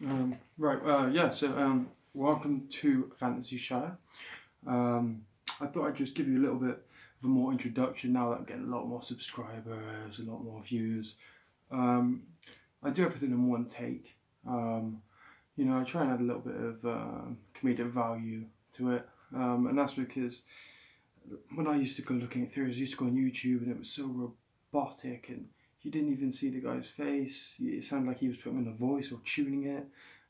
Welcome to FantasyShire. I thought I'd just give you a little bit of a more introduction now that I'm getting a lot more subscribers, a lot more views. I do everything in one take. I try and add a little bit of comedic value to it, and that's because when I used to go looking at theories, I used to go on YouTube and it was so robotic and you didn't even see the guy's face. It sounded like he was putting on a voice or tuning it,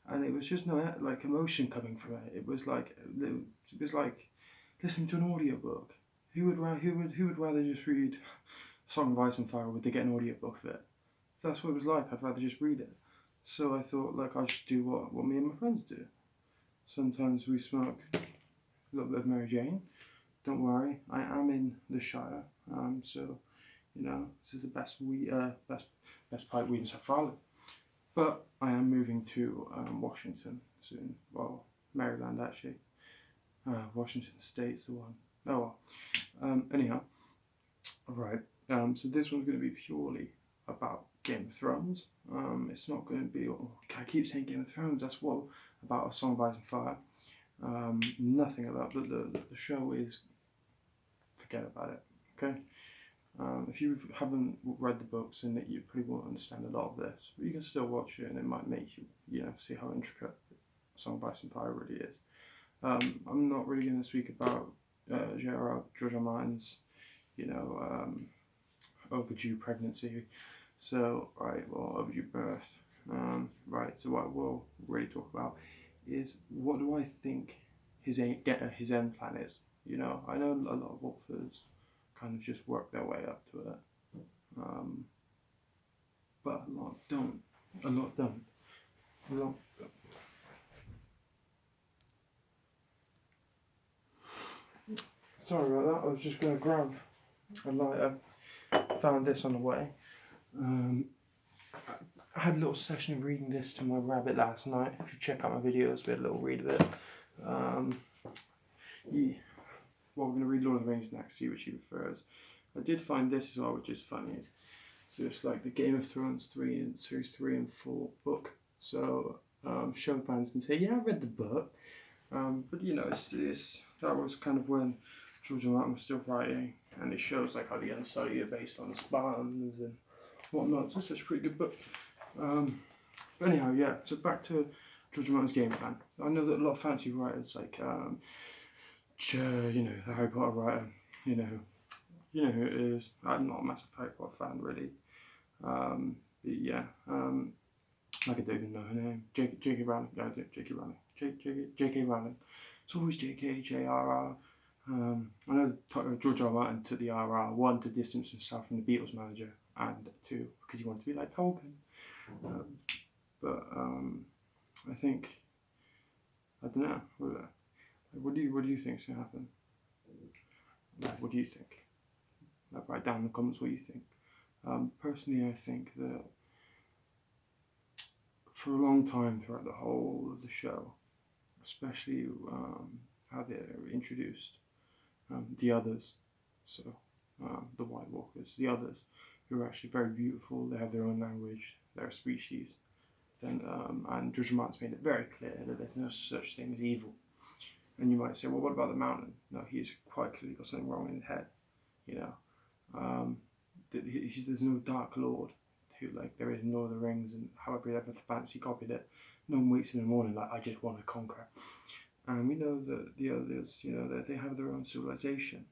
and it was just no like emotion coming from it. It was like listening to an audiobook. Who would rather just read Song of Ice and Fire, or would they get an audiobook of it? So that's what it was like. I'd rather just read it. So I thought I should do what me and my friends do. Sometimes we smoke a little bit of Mary Jane. Don't worry, I am in the Shire. So this is the best pipe weed in South Ireland. But I am moving to Washington soon. Well, Maryland actually. Washington State's the one. Oh well. Anyhow, right. So this one's going to be purely about Game of Thrones. It's not going to be. I keep saying Game of Thrones. That's what about A Song of Ice and Fire. Nothing about the show is. Forget about it. Okay. If you haven't read the books, then you probably won't understand a lot of this, but you can still watch it, and it might make you, see how intricate Song of Ice and Fire really is. I'm not really going to speak about George R. Martin's, overdue pregnancy. So, overdue birth. So what we'll really talk about is what do I think his end plan is. I know a lot of authors kind of just work their way up to it, but a lot don't. Sorry about that. I was just going to grab a lighter. Found this on the way. I had a little session of reading this to my rabbit last night. If you check out my videos, we had a little read of it. We're going to read Lord of the Rings next, see which he prefers. I did find this as well, which is funny. So it's like the Game of Thrones 3 and Series 3 and 4 book. So show fans can say, yeah, I read the book. But that was kind of when George R. Martin was still writing, and it shows like how the Unsullied are based on Spartans and whatnot. So it's such a pretty good book. But anyhow, yeah. So back to George R. Martin's game plan. I know that a lot of fancy writers like the Harry Potter writer, you know who it is. I'm not a massive Harry Potter fan really. But yeah. I don't even know her name. J.K. Rowling. No, J.K. Rowling. J.K. Rowling. It's always J.K. J.R.R. I know George R. Martin took the R.R. 1 to distance himself from the Beatles manager, and 2 because he wanted to be like Tolkien. I think I don't know. What do you think's gonna happen? What do you think? Write down in the comments what you think. Personally, I think that for a long time throughout the whole of the show, especially how they're introduced, the others, so the White Walkers, the others, who are actually very beautiful, they have their own language, they're a species, and George R. Martin's made it very clear that there's no such thing as evil. And you might say, well, what about the Mountain? No, he's quite clearly got something wrong in his head, there's no Dark Lord, who like there is in Lord of the Rings, and however ever fancy copied it, no one wakes in the morning like, I just want to conquer. And we know that the others, that they have their own civilization.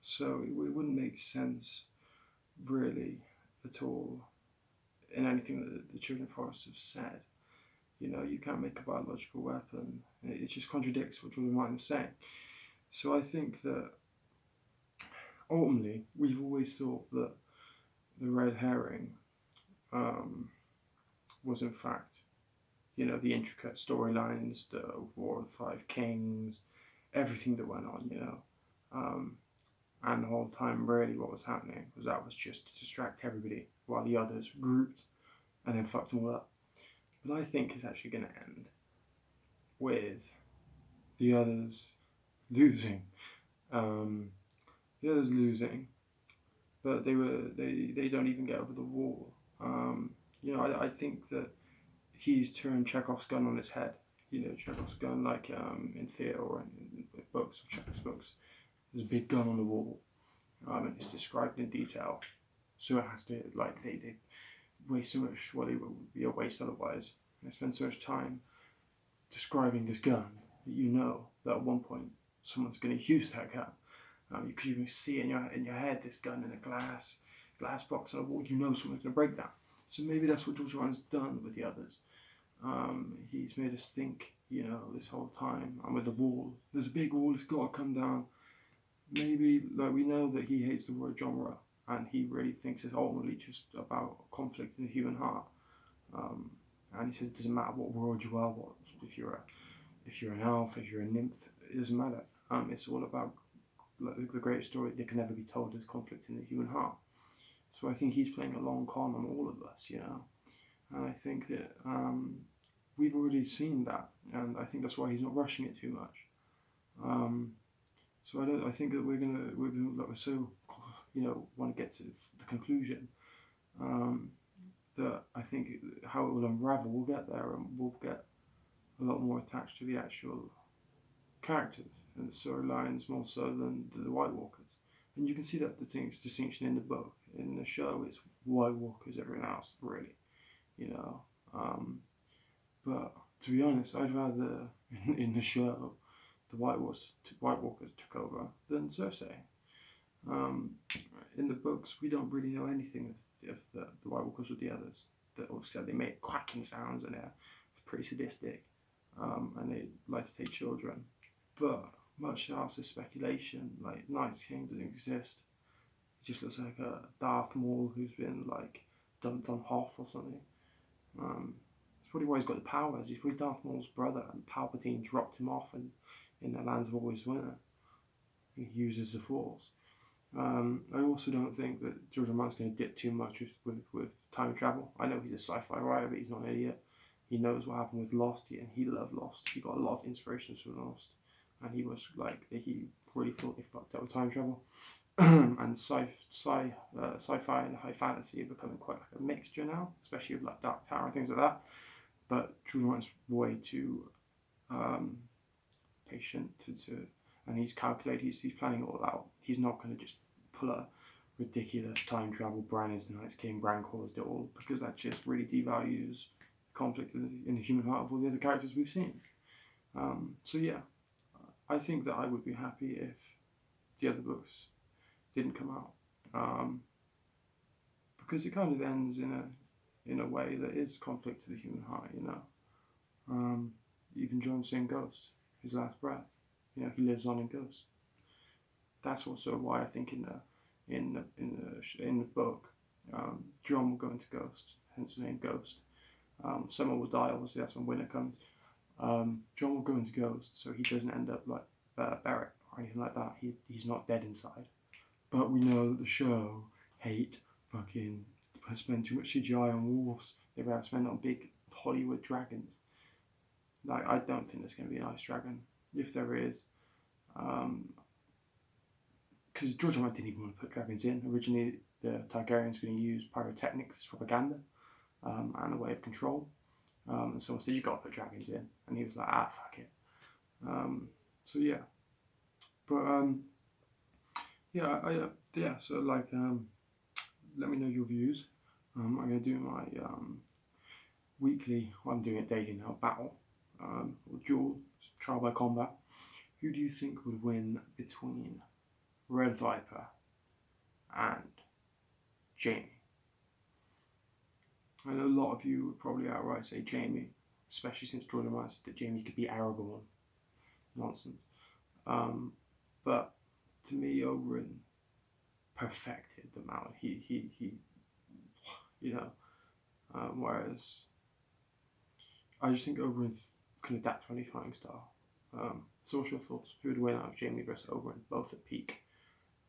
So it wouldn't make sense, really, at all, in anything that the Children of Forest have said. You can't make a biological weapon. It just contradicts what George R. Martin is saying. So I think that, ultimately, we've always thought that the red herring was in fact, the intricate storylines, the War of the Five Kings, everything that went on, and the whole time really what was happening was just to distract everybody while the others grouped and then fucked them all up. But I think it's actually going to end with the others losing. But they don't even get over the wall. I think that he's turned Chekhov's gun on its head. You know, Chekhov's gun, like in theatre or in books, or Chekhov's books. There's a big gun on the wall, and it's described in detail. So it has to, like, they waste so much, well, it would be a waste otherwise. They spend so much time describing this gun that you know that at one point someone's going to use that gun. You can even see in your head this gun in a glass box on a wall. You know someone's going to break that. So maybe that's what George Martin's done with the others. He's made us think, you know, this whole time. And with the wall, there's a big wall. It's got to come down. Maybe, like, we know that he hates the word genre, and he really thinks it's ultimately just about conflict in the human heart. And he says it doesn't matter what world you are, if you're an elf, if you're a nymph, it doesn't matter. It's all about, like, the greatest story that can never be told is conflict in the human heart. So I think he's playing a long con on all of us, you know. And I think that we've already seen that, and I think that's why he's not rushing it too much. So I think that we're so, you know, want to get to the conclusion, that I think how it will unravel, we'll get there, and we'll get a lot more attached to the actual characters and the storylines more so than the White Walkers. And you can see that distinction in the book. In the show, it's White Walkers, everyone else, really, you know. But to be honest, I'd rather in the show the White Walkers took over than Cersei. In the books, we don't really know anything of the White Walkers with the others. Obviously, they make quacking sounds and they're pretty sadistic, and they like to take children. But much else is speculation. Like, Night's King doesn't exist. He just looks like a Darth Maul who's been, like, dumped on Hoth or something. That's probably why he's got the powers. He's probably Darth Maul's brother, and Palpatine dropped him off in the Lands of Always Winter. He uses the Force. I also don't think that George R. Martin's going to dip too much with time travel. I know he's a sci-fi writer, but he's not an idiot. He knows what happened with Lost, and he loved Lost. He got a lot of inspirations from Lost, and he was like, he really thought they fucked up with time travel. And sci-fi and high fantasy are becoming quite like a mixture now, especially with, like, Dark Tower and things like that. But George R. Martin's way too patient and he's calculated. He's planning it all out. He's not going to just pull a ridiculous time travel. Bran is the Night's King. Bran caused it all, because that just really devalues conflict in the human heart of all the other characters we've seen. So yeah, I think that I would be happy if the other books didn't come out, because it kind of ends in a way that is conflict to the human heart, you know. Even Jon saying Ghost, his last breath, you know, he lives on in Ghost. That's also why I think in the book, Jon will go into Ghost, hence the name Ghost. Someone will die, obviously that's when winter comes. Jon will go into Ghost, so he doesn't end up like Beric or anything like that. He's not dead inside. But we know that the show hate fucking spend too much CGI on wolves. They'd rather spend it on big Hollywood dragons. Like, I don't think there's going to be an ice dragon. If there is, because George R. Martin didn't even want to put dragons in. Originally, the Targaryens were going to use pyrotechnics as propaganda, and a way of control. And someone said, "You've got to put dragons in," and he was like, fuck it. So yeah, but yeah. So, like, let me know your views. I'm going to do my weekly. Well, I'm doing it daily now. Battle, or duel, trial by combat. Who do you think would win between Red Viper and Jaime? I know a lot of you would probably outright say Jaime, especially since George R. Martin said that Jaime could be Aragorn. Nonsense. But to me, Oberyn perfected the mountain. He you know. Whereas I just think Oberyn can adapt to any fighting style. So what's your thoughts? Who would win out of Jaime versus Oberyn, both at peak?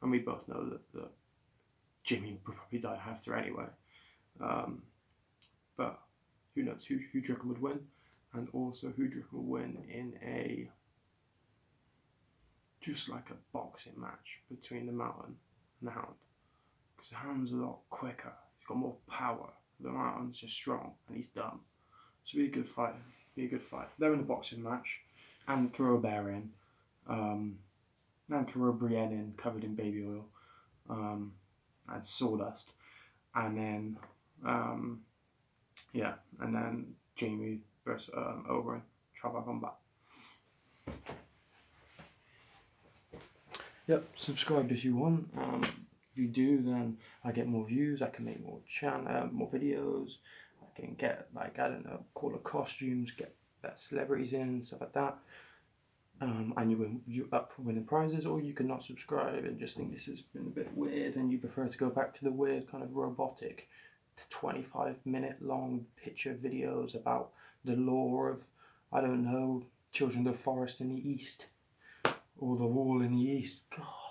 And we both know that Jaime would probably die after anyway. But who knows? Who do you reckon would win? And also, who do you reckon would win in a just like a boxing match between the Mountain and the Hound? Because the Hound's a lot quicker. He's got more power. The Mountain's just strong and he's dumb. So be a good fight. Be a good fight. They're in a boxing match, and throw a bear in, and throw a Brienne in covered in baby oil, and sawdust, and then yeah, and then Jamie versus Oberyn, tribal combat. Yep, subscribe if you want. If you do, then I get more views. I can make more more videos. I can get, like, I don't know, call it costumes, get celebrities in, stuff like that. And you up for winning prizes, or you can not subscribe and just think this has been a bit weird, and you prefer to go back to the weird kind of robotic 25-minute long picture videos about the lore of, I don't know, Children of the Forest in the East, or the Wall in the East. God.